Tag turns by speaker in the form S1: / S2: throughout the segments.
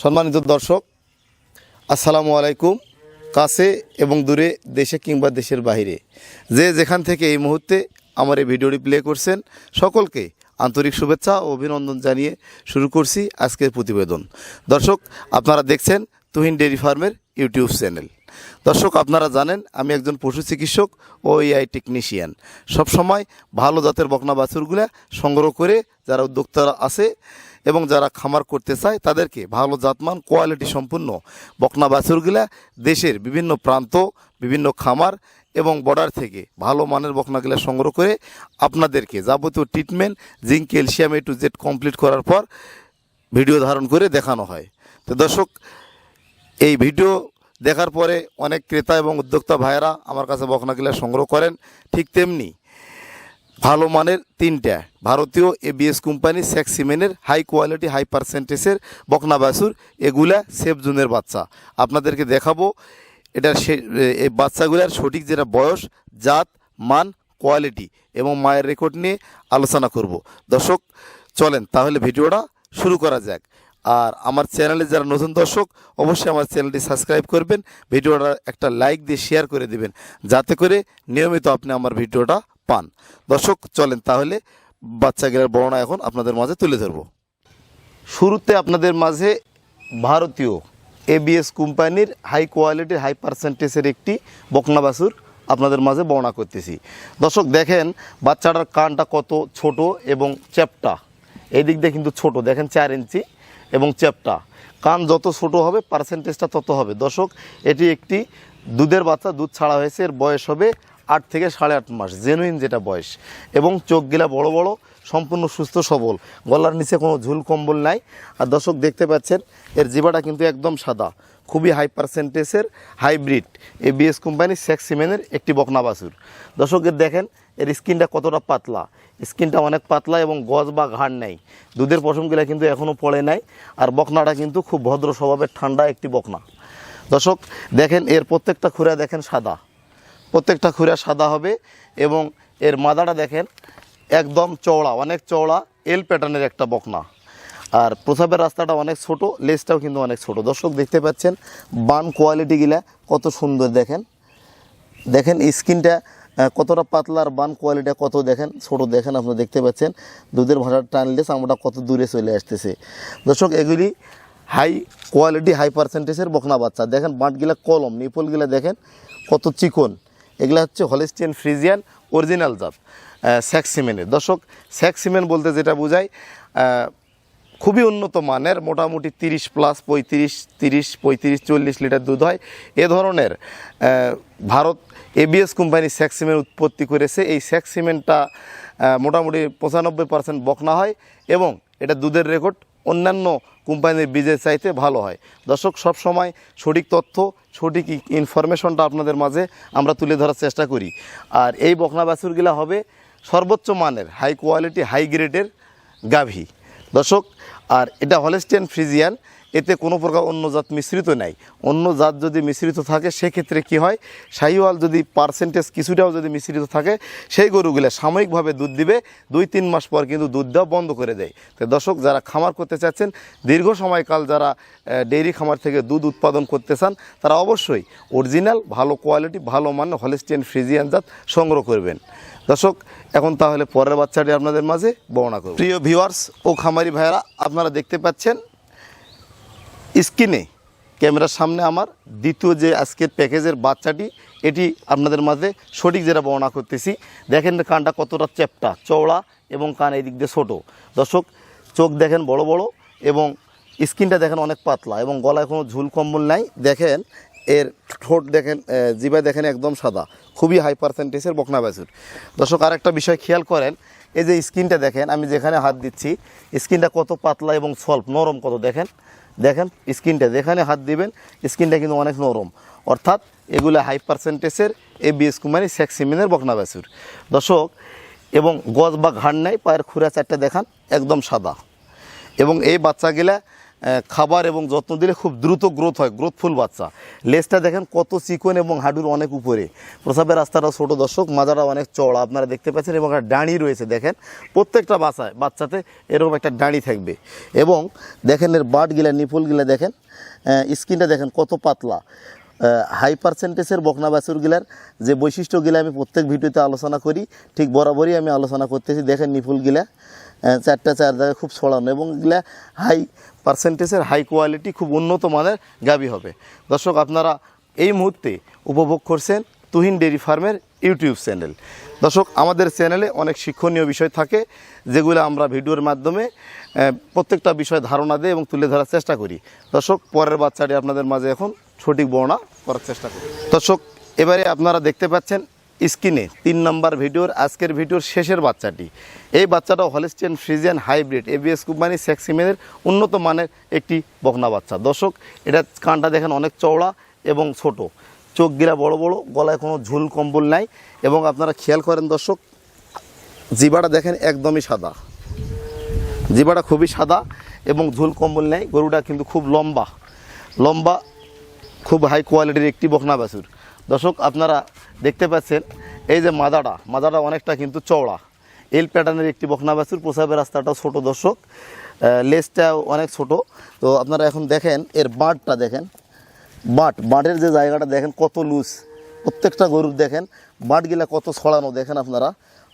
S1: সম্মানিত দর্শক, আসসালামু আলাইকুম। কাছে এবং দূরে, দেশে কিংবা দেশের বাইরে যে যেখান থেকে এই মুহূর্তে আমার এই ভিডিওটি প্লে করছেন, সকলকে আন্তরিক শুভেচ্ছা ও অভিনন্দন জানিয়ে শুরু করছি আজকের প্রতিবেদন। দর্শক, আপনারা দেখছেন তুহিন ডেইরি ফার্মের ইউটিউব চ্যানেল। দর্শক, আপনারা জানেন আমি একজন পশু চিকিৎসক ও এআই টেকনিশিয়ান। সবসময় ভালো জাতের বকনা বাছুরগুলা সংগ্রহ করে যারা উদ্যোক্তারা আছে এবং যারা খামার করতে চায় তাদেরকে ভালো জাতমান কোয়ালিটি সম্পূর্ণ বকনা বাছুরগুলা দেশের বিভিন্ন প্রান্ত, বিভিন্ন খামার এবং বর্ডার থেকে ভালো মানের বকনাগুলা সংগ্রহ করে আপনাদেরকে যাবতীয় treatment, zinc, calcium A to Z complete করার পর ভিডিও ধারণ করে দেখানো হয়। তো দর্শক, এই ভিডিও দেখার পরে অনেক ক্রেতা এবং উদ্যোক্তা ভাইয়েরা আমার কাছে বকনাগুলা সংগ্রহ করেন। ঠিক তেমনি ভালো মানের 3টা ভারতীয় ABS কোম্পানি সেক্সিমেনের হাই কোয়ালিটি হাই পার্সেন্টেজের বকনা বাছুর, এগুলা সেফ জোনের বাচ্চা আপনাদেরকে দেখাবো। এটার এই বাচ্চাগুলার সঠিক যেটা বয়স, জাত, মান, কোয়ালিটি এবং মায়ের রেকর্ড নিয়ে আলোচনা করব। দর্শক চলেন তাহলে ভিডিওটা শুরু করা যাক। আর আমার চ্যানেলে যারা নতুন দর্শক, অবশ্যই আমার চ্যানেলটি সাবস্ক্রাইব করবেন, ভিডিওটা একটা লাইক দিয়ে শেয়ার করে দিবেন, যাতে করে নিয়মিত আপনি আমার ভিডিওটা পান। দর্শক চলেন তাহলে বাচ্চাগুলোর বর্ণনা এখন আপনাদের মাঝে তুলে ধরব। শুরুতে আপনাদের মাঝে ভারতীয় ABS কোম্পানির হাই কোয়ালিটি হাই পার্সেন্টেজের একটি বকনা বাছুর আপনাদের মাঝে বর্ণনা করতেছি। দর্শক দেখেন বাচ্চাটার কানটা কত ছোট এবং চ্যাপটা, এই দিক দিয়ে কিন্তু ছোট, দেখেন 4 ইঞ্চি এবং চ্যাপটা। কান যত ছোট হবে পার্সেন্টেজটা তত হবে। দর্শক, এটি একটি দুধের বাচ্চা, দুধ ছাড়া হয়েছে, এর বয়স হবে 8 থেকে 8.5 মাস, জেনুইন যেটা বয়স। এবং চোখগুলা বড় বড়, সম্পূর্ণ সুস্থ সবল, গলার নিচে কোনো ঝুল কম্বল নাই। আর দর্শক দেখতে পাচ্ছেন এর জিবাটা কিন্তু একদম সাদা, খুবই হাই পার্সেন্টেজের হাইব্রিড ABS কোম্পানি সেক্সিমেনের একটি বকনা বাছুর। দর্শকের দেখেন এর স্কিনটা কতটা পাতলা, স্কিনটা অনেক পাতলা এবং গজ বা ঘাড় নেই, দুধের পশমগুলা কিন্তু এখনও পড়ে নাই। আর বকনাটা কিন্তু খুব ভদ্র স্বভাবের, ঠান্ডা একটি বকনা। দর্শক দেখেন এর প্রত্যেকটা খুঁড়া দেখেন সাদা, প্রত্যেকটা খুঁড়া সাদা হবে। এবং এর মাদাটা দেখেন একদম চওড়া, অনেক চওড়া এল প্যাটার্নের একটা বকনা। আর প্রসাবের রাস্তাটা অনেক ছোট, লেজটাও কিন্তু অনেক ছোট। দর্শক দেখতে পাচ্ছেন বান কোয়ালিটিগুলা কত সুন্দর, দেখেন দেখেন স্কিনটা কতটা পাতলা আর বান কোয়ালিটি কত দেখেন ছোট। দেখেন আপনি দেখতে পাচ্ছেন দুধের ভাঁড়ার টানলে চামড়াটা কত দূরে চলে আসতেছে। দর্শক এগুলি হাই কোয়ালিটি হাই পার্সেন্টেজের বকনা বাচ্চা। দেখেন বাঁটগুলা কলম, নিপলগুলা দেখেন কত চিকন। এগুলা হচ্ছে হলিস্টিয়ান ফ্রিজিয়ান অরিজিনাল জাত সেক্সিমেনের। দর্শক সেক্সিমেন বলতে যেটা বোঝায় খুবই উন্নত মানের, মোটামুটি 30+, 35 লিটার দুধ হয়। এ ধরনের ভারত ABS কোম্পানি সেক্সিমেন্ট উৎপত্তি করেছে। এই সেক্সিমেন্টটা মোটামুটি 95% বকনা হয় এবং এটা দুধের রেকর্ড অন্যান্য কোম্পানির বীজের চাইতে ভালো হয়। দর্শক সব সময় সঠিক তথ্য, সঠিক ইনফরমেশনটা আপনাদের মাঝে আমরা তুলে ধরার চেষ্টা করি। আর এই বকনা বাছুরগুলা হবে সর্বোচ্চ মানের হাই কোয়ালিটি হাই গ্রেডের গাভী। দর্শক, আর এটা হলিস্টিয়ান ফ্রিজিয়ান, এতে কোনো প্রকার অন্য জাত মিশ্রিত নাই। অন্য জাত যদি মিশ্রিত থাকে সেক্ষেত্রে কি হয়, শাহিওয়াল যদি পার্সেন্টেজ কিছুটাও যদি মিশ্রিত থাকে, সেই গরুগুলো সাময়িকভাবে দুধ দিবে, 2-3 মাস পর কিন্তু দুধ দেওয়া বন্ধ করে দেয়। তো দর্শক যারা খামার করতে চাচ্ছেন, দীর্ঘ সময়কাল যারা ডেইরি খামার থেকে দুধ উৎপাদন করতে চান, তারা অবশ্যই অরিজিনাল ভালো কোয়ালিটি ভালো মানের হলিস্টিয়ান ফ্রিজিয়ান জাত সংগ্রহ করবেন। দর্শক এখন তাহলে পরের বাচ্চাটি আপনাদের মাঝে বর্ণনা করব। প্রিয় ভিউয়ার্স ও খামারি ভাইয়েরা, আপনারা দেখতে পাচ্ছেন স্ক্রিনে ক্যামেরার সামনে আমার দ্বিতীয় যে আজকের প্যাকেজের বাচ্চাটি, এটি আপনাদের মাঝে সঠিক যেটা বর্ণনা করতেছি। দেখেন কানটা কতটা চ্যাপটা, চওড়া এবং কান এই দিক দিয়ে ছোটো। দর্শক চোখ দেখেন বড় বড় এবং স্কিনটা দেখেন অনেক পাতলা এবং গলায় কোনো ঝুল কম্বল নাই। দেখেন এর ঠোঁট দেখেন, জিভা দেখেন একদম সাদা, খুবই হাই পার্সেন্টেজের বকনা বাছুর। দর্শক আরেকটা বিষয় খেয়াল করেন, এই যে স্কিনটা দেখেন, আমি যেখানে হাত দিচ্ছি স্কিনটা কত পাতলা এবং সল্প নরম কত, দেখেন দেখেন স্কিনটা যেখানে হাত দিবেন স্কিনটা কিন্তু অনেক নরম। অর্থাৎ এগুলো হাই পার্সেন্টেজের ABS কোম্পানি সেক্সিমেনের বকনা বাছুর। দর্শক এবং গজ বা ঘাড় নাই, পায়ের খুঁড়া 4টা দেখান একদম সাদা। এবং এই বাচ্চাগুলা খাবার এবং যত্ন দিলে খুব দ্রুত গ্রোথ হয়, গ্রোথফুল বাচ্চা। লেজটা দেখেন কত চিকন এবং হাঁটুর অনেক উপরে। প্রসাবের রাস্তাটা ছোট দর্শক, মাজাটা অনেক চওড়া আপনারা দেখতে পাচ্ছেন, এবং একটা ডাঁড়ি রয়েছে দেখেন, প্রত্যেকটা বাচ্চাতে এরকম একটা ডাঁড়ি থাকবে। এবং দেখেন এর বাটগুলা, নিপুলগুলা দেখেন, স্কিনটা দেখেন কত পাতলা। হাই পার্সেন্টেজের বকনা বাছুরগুলার যে বৈশিষ্ট্যগুলো আমি প্রত্যেক ভিডিওতে আলোচনা করি, ঠিক বরাবরই আমি আলোচনা করতেছি। দেখেন নিপুলগুলা চার জায়গায় খুব ছড়ানো, এবং এগুলা হাই পার্সেন্টেজের, হাই কোয়ালিটি, খুব উন্নত মানের গাভী হবে। দর্শক, আপনারা এই মুহূর্তে উপভোগ করছেন তুহিন ডেইরি ফার্মের ইউটিউব চ্যানেল। দর্শক, আমাদের চ্যানেলে অনেক শিক্ষণীয় বিষয় থাকে, যেগুলো আমরা ভিডিওর মাধ্যমে প্রত্যেকটা বিষয় ধারণা দেয় এবং তুলে ধরার চেষ্টা করি। দর্শক, পরের বাচ্চাটি আপনাদের মাঝে এখন সঠিক বর্ণনা করার চেষ্টা করি। দর্শক, এবারে আপনারা দেখতে পাচ্ছেন স্ক্রিনে 3 নম্বর ভিডিওর, আজকের ভিডিওর শেষের বাচ্চাটি। এই বাচ্চাটা Holstein Friesian hybrid ABS company সেক্সিমেনের উন্নত মানের একটি বকনা বাচ্চা। দর্শক, এটা কানটা দেখেন অনেক চওড়া এবং ছোট, চোখগুলা বড় বড়, গলায় কোনো ঝুল কম্বল নাই। এবং আপনারা খেয়াল করেন দর্শক, জিবাটা দেখেন একদমই সাদা, জিবাটা খুবই সাদা এবং ঝুল কম্বল নেই। গরুটা কিন্তু খুব লম্বা, খুব হাই কোয়ালিটির একটি বকনা বাছুর। দর্শক, আপনারা দেখতে পাচ্ছেন এই যে মাদাটা অনেকটা কিন্তু চওড়া, এল প্যাটার্নের একটি বকনা বাছুর। প্রসাবের রাস্তাটাও ছোট দর্শক, লেজটাও অনেক ছোট। তো আপনারা এখন দেখেন এর বাঁটটা দেখেন, বাঁটের যে জায়গাটা দেখেন কত লুজ, প্রত্যেকটা গরুর দেখেন বাঁটগুলা কত ছড়ানো দেখেন।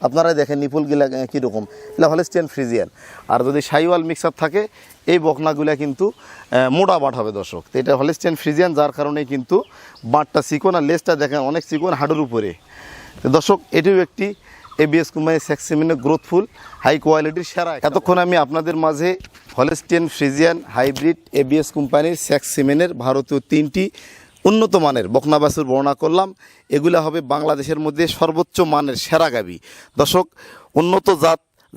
S1: আপনারাই দেখেন নিপুলগুলা কীরকম, এটা হলিস্টিয়ান ফ্রিজিয়ান। আর যদি শাহিওয়াল মিক্সার থাকে এই বকনাগুলা কিন্তু মোটা বাঁট হবে দর্শক। তো এটা হলিস্টিয়ান ফ্রিজিয়ান, যার কারণে কিন্তু বাঁটটা চিকন, আর লেজটা দেখেন অনেক চিকন, হাঁটুর উপরে। তো দর্শক, এটিও একটি এবিএস কোম্পানি সেক্সিমেনের গ্রোথফুল হাই কোয়ালিটির সেরা। এতক্ষণ আমি আপনাদের মাঝে হলিস্টিয়ান ফ্রিজিয়ান হাইব্রিড এবিএস কোম্পানির সেক্সিমেনের ভারতীয় 3টি উন্নত মানের বকনা বাছুর বর্ণনা করলাম। এগুলা হবে বাংলাদেশের মধ্যে সর্বোচ্চ মানের সেরা গাভী। দর্শক, উন্নত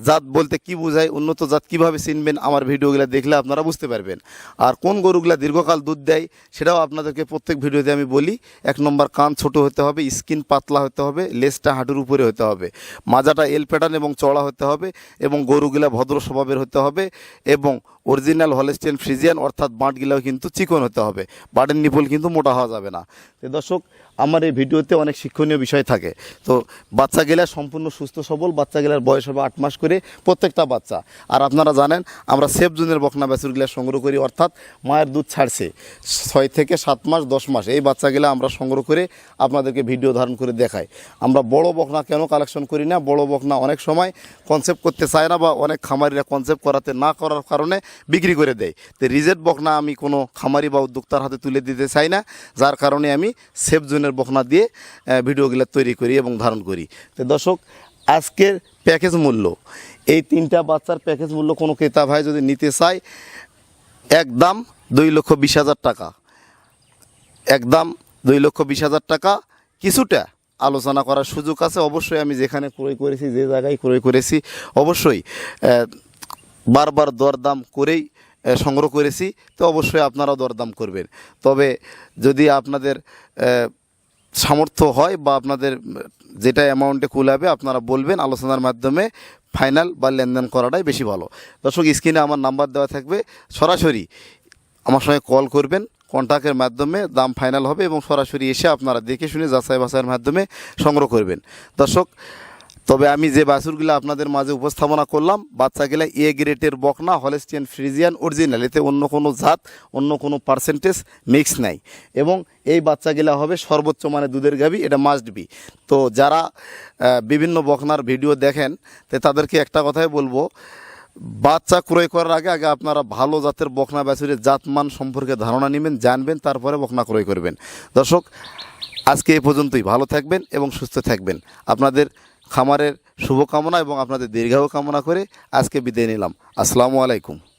S1: জাত বলতে কি বোঝায়, উন্নত জাত কীভাবে চিনবেন, আমার ভিডিওগুলো দেখলে আপনারা বুঝতে পারবেন। আর কোন গরুগুলা দীর্ঘকাল দুধ দেয় সেটাও আপনাদেরকে প্রত্যেক ভিডিওতে আমি বলি। 1 নম্বর, কান ছোট হতে হবে, স্কিন পাতলা হতে হবে, লেজটা হাঁটুর উপরে হতে হবে, মাজাটা এল প্যাটার্ন এবং চওড়া হতে হবে, এবং গরুগুলা ভদ্র স্বভাবের হতে হবে, এবং অরিজিনাল হলিস্টিয়ান ফ্রিজিয়ান অর্থাৎ বাঁটগুলাও কিন্তু চিকন হতে হবে, বাটের নিপুল কিন্তু মোটা হওয়া যাবে না। তো দর্শক, আমার এই ভিডিওতে অনেক শিক্ষণীয় বিষয় থাকে। তো বাচ্চাগুলা সম্পূর্ণ সুস্থ সবল, বাচ্চাগুলার বয়স হবে 8 মাস করে প্রত্যেকটা বাচ্চা। আর আপনারা জানেন আমরা সেফ জোনের বকনা বাছুরগুলা সংগ্রহ করি, অর্থাৎ মায়ের দুধ ছাড়ছে 6 থেকে 7 মাস 10 মাস, এই বাচ্চাগুলা আমরা সংগ্রহ করে আপনাদেরকে ভিডিও ধারণ করে দেখাই। আমরা বড় বকনা কেন কালেকশন করি না, বড় বকনা অনেক সময় কনসেপ্ট করতে চায় না, বা অনেক খামারিরা কনসেপ্ট করাতে না করার কারণে বিক্রি করে দেয়। তো রিজেক্ট বকনা আমি কোনো খামারি বা উদ্যোক্তার হাতে তুলে দিতে চাই না, যার কারণে আমি সেফ জোনের বকনা দিয়ে ভিডিওগুলো তৈরি করি এবং ধারণ করি। তো দর্শক, আজকের প্যাকেজ মূল্য, এই 3টা বাচ্চার প্যাকেজ মূল্য কোনো ক্রেতা ভাই যদি নিতে চায়, একদম 2,20,000 টাকা, একদম 2,20,000 টাকা। কিছুটা আলোচনা করার সুযোগ আছে অবশ্যই। আমি যেখানে ক্রয় করেছি, যে জায়গায় ক্রয় করেছি, অবশ্যই বারবার দরদাম করেই সংগ্রহ করেছি। তো অবশ্যই আপনারাও দরদাম করবেন। তবে যদি আপনাদের সামর্থ্য হয় বা আপনাদের যেটা অ্যামাউন্টে কুলাবে আপনারা বলবেন, আলোচনার মাধ্যমে ফাইনাল বা লেনদেন করাটাই বেশি ভালো। দর্শক, স্ক্রিনে আমার নাম্বার দেওয়া থাকবে, সরাসরি আমার সঙ্গে কল করবেন, কন্ট্যাক্টের মাধ্যমে দাম ফাইনাল হবে, এবং সরাসরি এসে আপনারা দেখে শুনে যাচাই বাছাইয়ের মাধ্যমে সংগ্রহ করবেন। দর্শক, তবে আমি যে বাছুরগুলো আপনাদের মাঝে উপস্থাপনা করলাম, বাচ্চাগুলো এ গ্রেডের বকনা, হলিস্টিয়ান ফ্রিজিয়ান অরিজিনাল, এতে অন্য কোনো জাত, অন্য কোনো পার্সেন্টেজ মিক্স নাই, এবং এই বাচ্চাগুলো হবে সর্বোচ্চ মানে দুধের গাভী, এটা মাস্ট বি। তো যারা বিভিন্ন বকনার ভিডিও দেখেন, তো তাদেরকে একটা কথাই বলবো, বাচ্চা ক্রয় করার আগে আপনারা ভালো জাতের বকনা বাছুরের জাতমান সম্পর্কে ধারণা নেবেন, জানবেন, তারপরে বকনা ক্রয় করবেন। দর্শক, আজকে এই পর্যন্তই। ভালো থাকবেন এবং সুস্থ থাকবেন। আপনাদের খামারের শুভকামনা এবং আপনাদের দীর্ঘায়ু কামনা করে আজকে বিদায় নিলাম। আসসালামু আলাইকুম।